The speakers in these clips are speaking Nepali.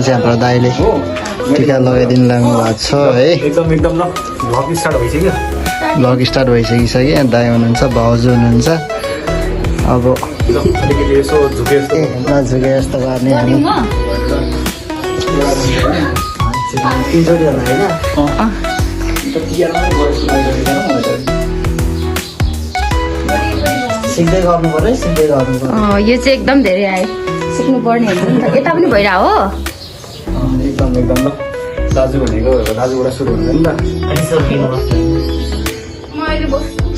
यहाँ चाहिँ हाम्रो दाइले टिका लगाइदिनु लाग्नु भएको छ है। एकदम एकदम ल भ्लग स्टार्ट भइसक्यो। भ्लग स्टार्ट भइसकिसक्यो। यहाँ दाइ हुनुहुन्छ, भाउजू हुनुहुन्छ। अब अलिकति यसो झुके जस्तो नझुके जस्तो गर्ने हामी तिनचोटि होला होइन। सिक्दै गर्नु पर्यो, सिक्दै गर्नु पर्यो। यो चाहिँ एकदम धेरै आयो, सिक्नु पर्ने हुन्छ नि त। यता पनि भइरहेको हो एकदम एकदम ल दाजु भनेको दाजुबाट सुरु हुन्छ नि त।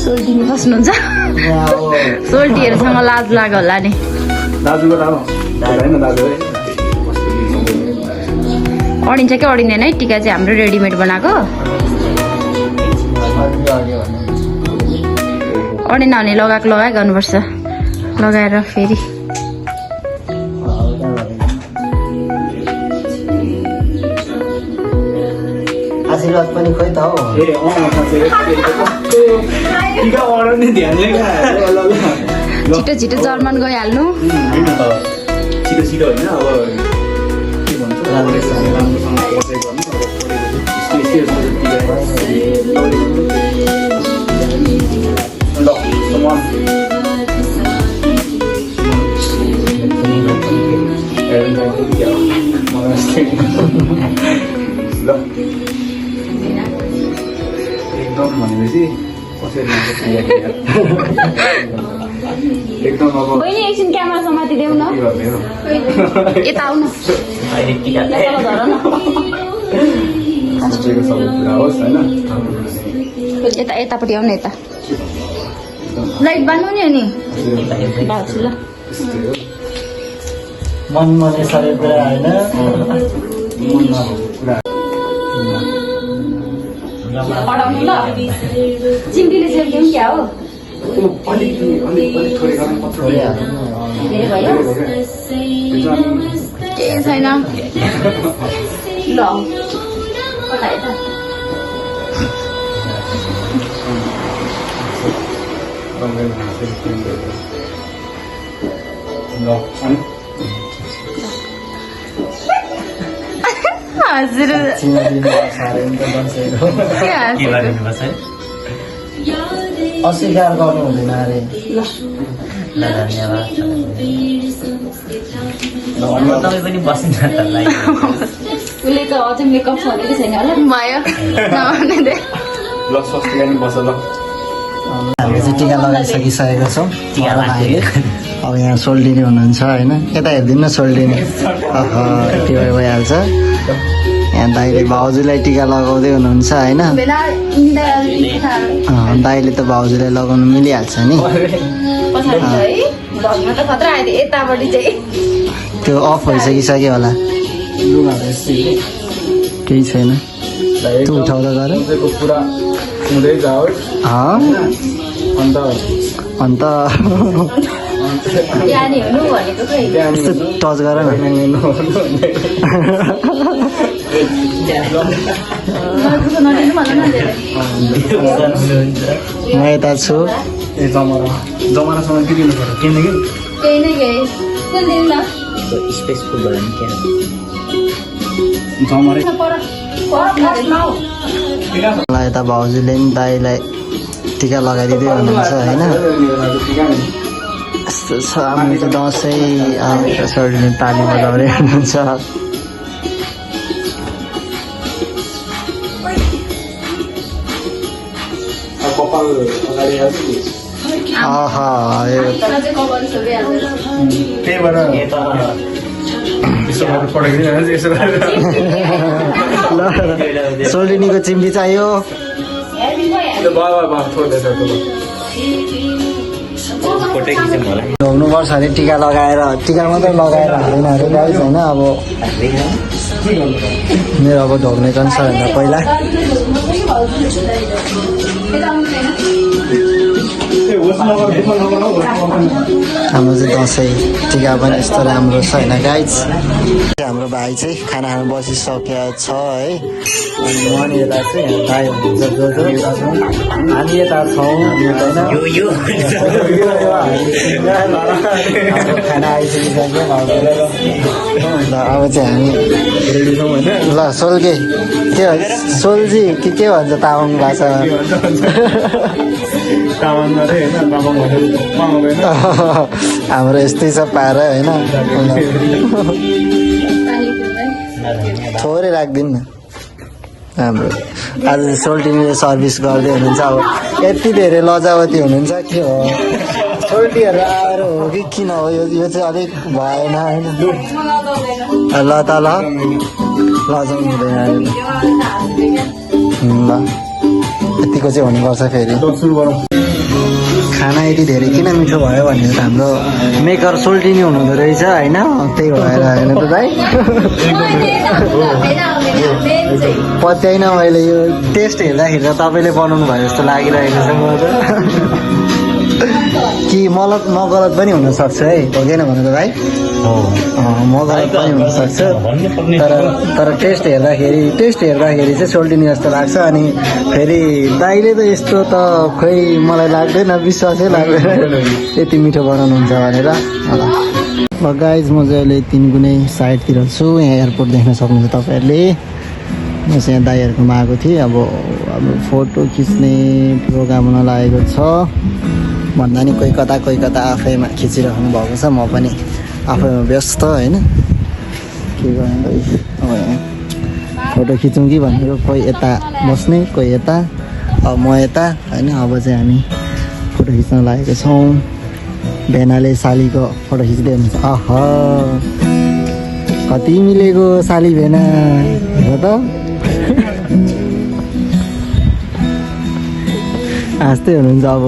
सोल्टिनी बस्नुहुन्छ। सोल्टीहरूसँग लाज लाग्यो होला नि। दाजुको त होइन दाजु है अडिन्छ कि अडिँदैन है टिका चाहिँ हाम्रो रेडिमेड बनाएको। अडिन भने लगाएको लगाइ गर्नुपर्छ, लगाएर फेरि आशीर्वाद पनि खोइ त हौ। छिटो छिटो जर्मन गइहाल्नु। छिटो छिटो होइन अब के भन्छ राम्रोसँग बसाइ गर्नु एकदम भनेपछि कसरी एकदम अब बहिनी एकछिन क्यामेरा समातिदेऊ न, यता आउनु, यता यतापट्टि आउनु, यता लाइट बान्नु नि। अनि बाल्छु ल। मनमा सबै कुरा होइन। पढाउनु ल। चिम्टीले चाहिँ क्या हो धेरै भयो, केही छैन ल। हजुर अस्वीकार गर्नु हुँदैन अरे। उसले त अझै मेकअप छोडेको छैन होला। भयो नभने ल सस्तो बस ल। हामी चाहिँ टिका लगाइसकिसकेको छौँ। अब यहाँ सोल्टिनी हुनुहुन्छ होइन। यता हेरिदिनु न सोल्टिनी। यति भइहाल्छ। यहाँ दाइले भाउजूलाई टिका लगाउँदै हुनुहुन्छ होइन। दाइले त भाउजूलाई लगाउनु मिलिहाल्छ नि। त्यो अफ भइसकिसक्यो होला। केही छैन, त्यो उठाउँदा गर पुरा हुँदै जाओ अन्त भनेको टच गर न। म यता छु। ए जमानासँग के दिनु पर्यो किन कि केही नै केही कुन दिन ल स्पेसफुल भयो नि क्या। जमरै मलाई यता भाउजूले नि दाइलाई टिका लगाइदिँदै हुनुहुन्छ होइन। यस्तो छ हामी त दसैँ सोल्टिनी ताली बजाउँदै हुनुहुन्छ। कपाल अगाडि त्यही भएर सोल्टिनीको चिम्टी चाहियो। ढोग्नुपर्छ अरे टिका लगाएर। टिका मात्रै लगाएर हुँदैन अरे गाइस होइन। अब मेरो अब ढोग्ने कन्छ होइन पहिला। हाम्रो चाहिँ दसैँ टिका पनि यस्तो राम्रो छ होइन गाइज। हाम्रो भाइ चाहिँ खाना खानु बसिसकेको छ है। अनि उहाँले यता चाहिँ भाइ हुनुहुन्छ जो हामी यता छौँ होइन। हाम्रो खाना आइसकिसक्यो ल। अब चाहिँ हामी ल सोल्के के भन्छ सोल्जी के भन्छ तामाङ भाषामा हाम्रो यस्तै छ पारा होइन। थोरै राखिदिनु न। हाम्रो आज सोल्टीले सर्भिस गर्दै हुनुहुन्छ। अब यति धेरै लजावती हुनुहुन्छ के हो सोल्टीहरू आएर हो कि किन हो यो चाहिँ अलिक भएन होइन। ल त ल लजाउनु हुँदैन ल यतिको चाहिँ हुनुपर्छ। फेरि खाना यति धेरै किन मिठो भयो भनेर हाम्रो मेकर सोल्टिनी हुनुहुँदो रहेछ होइन। त्यही भएर होइन त दाइ पत्याइन मैले यो टेस्ट हेर्दाखेरि त तपाईँले बनाउनु भयो जस्तो लागिरहेको छ मलाई त। कि म गलत पनि हुनसक्छ है भोगेन भने त भाइ म गलत पनि हुनसक्छ। तर टेस्ट हेर्दाखेरि चाहिँ सोल्टिनी जस्तो लाग्छ। अनि फेरि दाइले त यस्तो त खोइ मलाई लाग्दैन विश्वासै लाग्दैन यति मिठो बनाउनुहुन्छ भनेर। गाइज म चाहिँ अहिले तिनगुने साइडतिर छु। यहाँ एयरपोर्ट देख्न सक्नुहुन्छ तपाईँहरूले। म चाहिँ यहाँ दाइहरूकोमा आएको थिएँ। अब फोटो खिच्ने प्रोग्राम हुन लागेको छ भन्दा नि कोही कता आफैमा खिचिराख्नु भएको छ। म पनि आफैमा व्यस्त होइन के गर्नु। अब यहाँ फोटो खिचौँ कि भनेको कोही यता बस्ने कोही यता अब म यता होइन। अब चाहिँ हामी फोटो खिच्न लागेको छौँ। भेनाले सालीको फोटो खिच्दै हुनुहुन्छ। कति मिलेको साली भेना हो त हाँस्दै हुनुहुन्छ। अब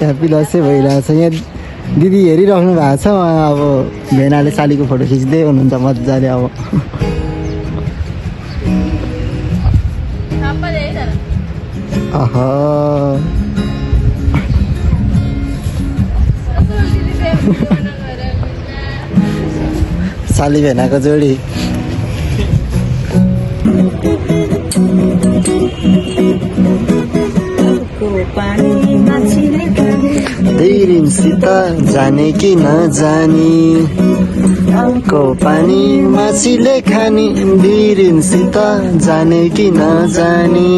ह्याप्पी दसैँ भइरहेछ। यहाँ दिदी हेरिराख्नु भएको छ। अब भेनाले सालीको फोटो खिच्दै हुनुहुन्छ मजाले। अब साली भेनाको जोडी दिनसित जाने कि नजाने को पानी माछीले खाने दिनसित जाने कि नजाने।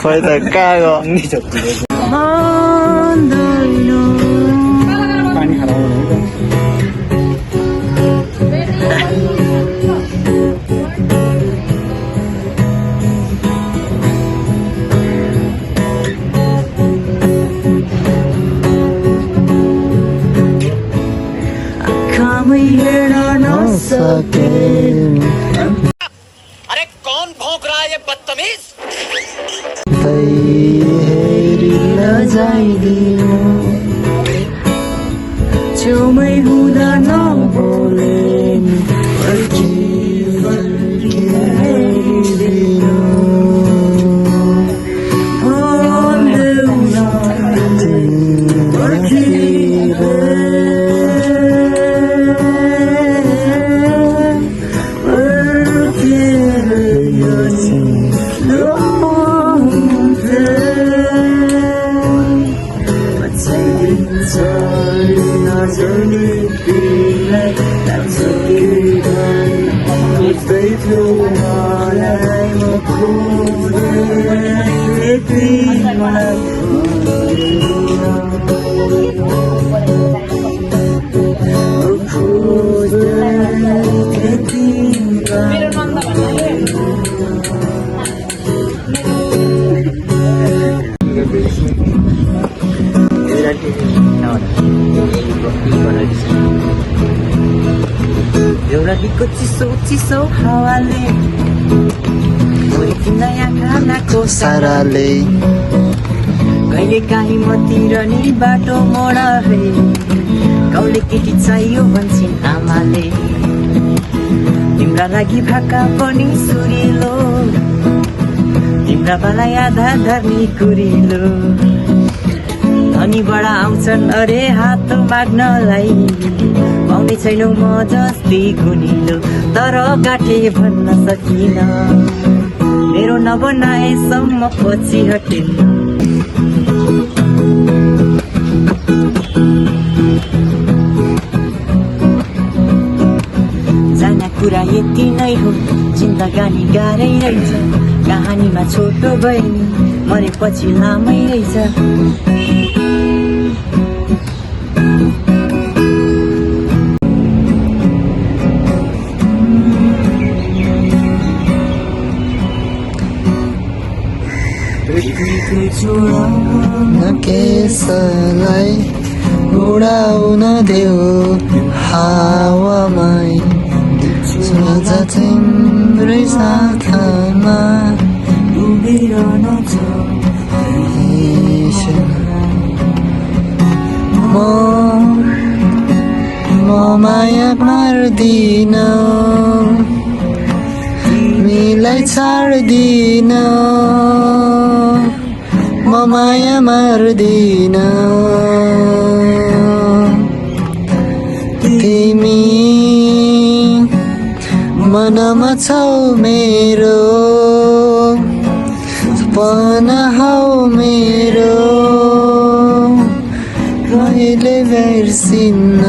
खोइ त कहाँ गयो पानी खराब अरे कौन भौंक रहा है ये बदतमीज। छेउमै हुँदा नबोले एउटाको चिसो चिसो हावाले नयाँ खानाको साराले कहिले काहीँ मतिर नि बाटो मोडा है गाउँले केटी चाहियो भन्छन् आमाले तिम्रा लागि भाका पनि सुरिलो तिम्रा बालाई आधा धर्नी कुरिलो धनी बडा आउँछन् अरे हात माग्नलाई पाउने छैनौ म जस्तै गुनिलो तर काटे भन्न सकिन मेरो नबनाएसम्म पछि हटिन्न जाना कुरा यति नै हो जिन्दगानी गाह्रै रहेछ कहानीमा छोटो बहिनी मरेपछि लामै रहेछ केसलाई उडाउन देऊ हावामै सोझ तिम्रै साथमा उभिरहन छ म माया मार्दिन तिमीलाई छाड्दिन म माया मार्दिन तिमी मनमा छौ मेरो सपना हौ मेरो कहिले बिर्सिन्न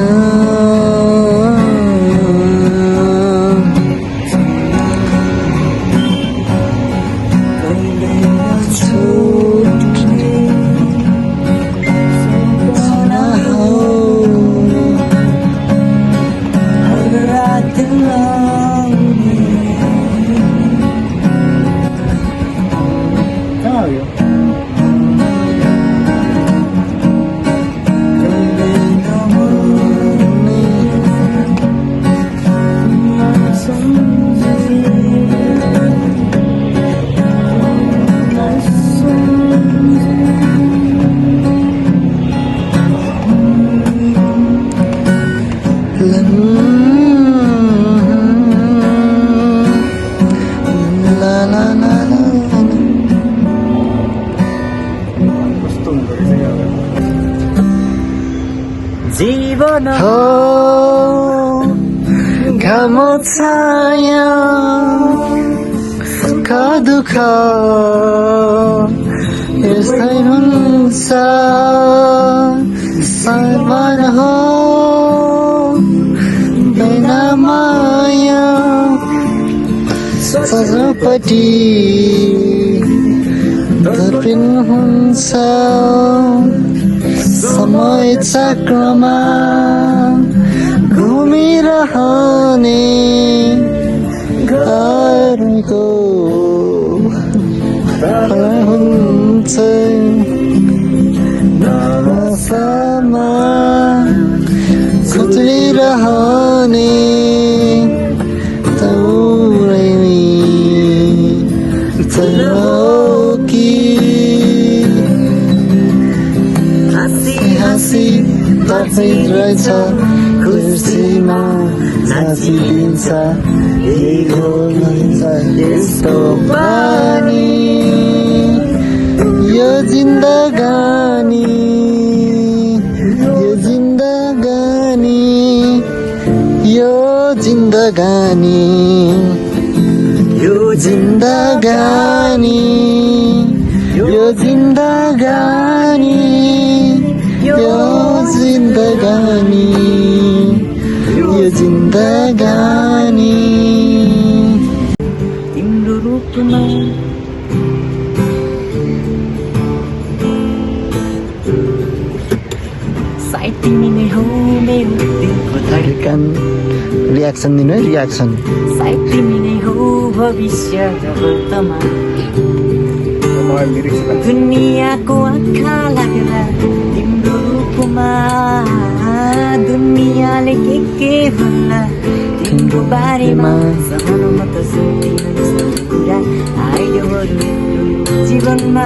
जीवन हो घाम छाया सुख दुःख यस्तै हुन्छ सर्वन हो बिना माया सजपट्टि दर्पण हुन्छ समय चक्रमा घुमिरहने घरको हुन्छ नवसमा खुत्रिरहने तौरै चलोकी हाँसी तपाईँ रहेछ खुसीमा नाचिदिन्छ यही हो यस्तो बानी यो जिन्दगानी यो जिन्दगानी यो जिन्दगानी यो जिन्दगानी यो जिन्दगानी यो जिन्दगानी यो जिन्दगानी तिम्रो रूपमा सायद तिमी नै हौ मेरो दिलको धडकन रियाक्सन दिनु है रियाक्सन सायद तिमी नै हौ भविष्य जगतमा दुनियाँको आँखा लाग्ला तिम्रो रूपमा दुनियाँले के भन्ला तिम्रो बारेमा सहन म त सक्दिनँ जस्तो कुरा आइयो जीवनमा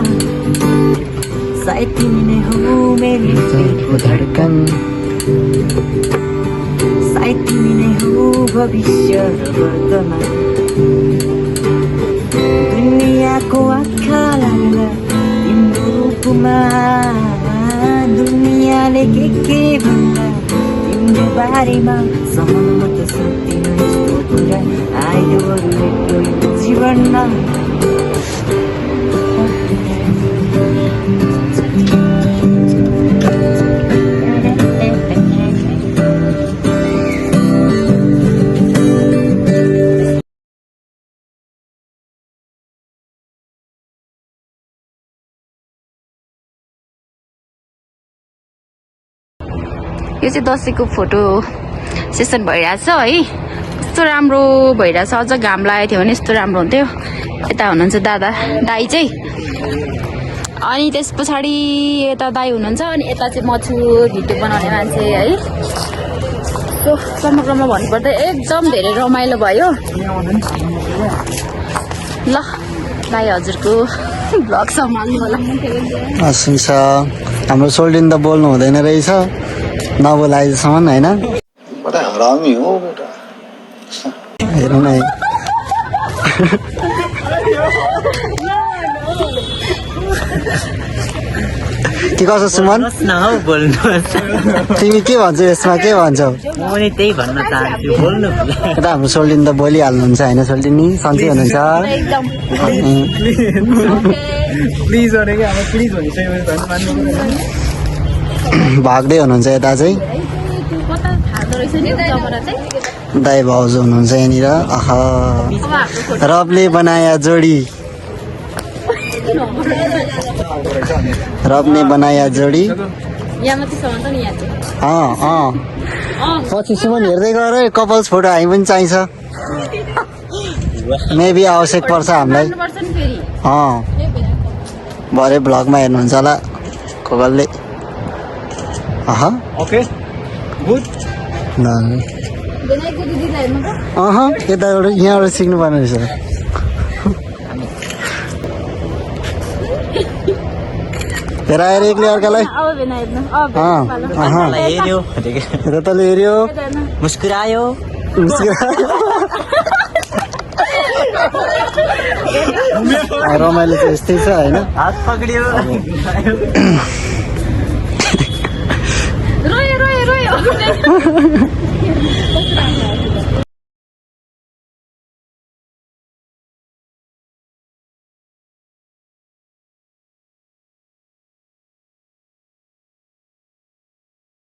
सायद तिमी नै हो मेरो दिलको धडकन सायद तिमी नै हो भविष्य र वर्तमान दुनियाँको आँखा लाग्ला तिम्रो रूपमा दुनियाँले के भन्ला तिम्रो बारेमा सहन म त सक्दिनँ यस्तो कुरा आयो अरू एक जीवनमा यो चाहिँ दसैँको फोटो सेसन भइरहेछ है। कस्तो राम्रो भइरहेछ। अझ घाम लागेको थियो भने यस्तो राम्रो हुन्थ्यो। यता हुनुहुन्छ दादा दाई चाहिँ, अनि त्यस पछाडि यता दाई हुनुहुन्छ, अनि यता चाहिँ म छु भिडियो बनाउने मान्छे है। सो समग्रमा भन्नुपर्दा एकदम धेरै रमाइलो भयो। ल दाई हजुरको भ्लग सम्हाल्नु होला। सुन्छ हाम्रो सोल्डिन त बोल्नु हुँदैन रहेछ नबोला अहिलेसम्म होइन। हरामी हो बेटा हेरौँ न के कसो सुमन हौ बोल्नुहोस् तिमी के भन्छौ यसमा के भन्छौ? म पनि त्यही भन्न चाहन्छु बोल्नु यता हाम्रो सोल्डिन त बोलिहाल्नुहुन्छ होइन सोल्डिन नि सन्चै हुनुहुन्छ? प्लिज भनेको अब प्लिज भनिसक्यो भने झन् मान्नु भाग्दै हुनुहुन्छ यता चाहिँ दाई भाउजू हुनुहुन्छ यहाँनिर। रबले बनाया जोडी रबले बनाया जोडी पछि सुमन हेर्दै गर है कपल्स फोटो हामी पनि चाहिन्छ। मेबी आवश्यक पर्छ हामीलाई। भरे भ्लगमा हेर्नुहुन्छ होला कसले। ओके गुड यताबाट यहाँबाट सिक्नु पर्ने रहेछ। हेर आएर एक्लै अर्कालाई हेऱ्यो यता तले हेऱ्यो मुस्कुरायो रमाइलो चाहिँ यस्तै छ होइन। हात पक्रियो रोयो रोयो रोयो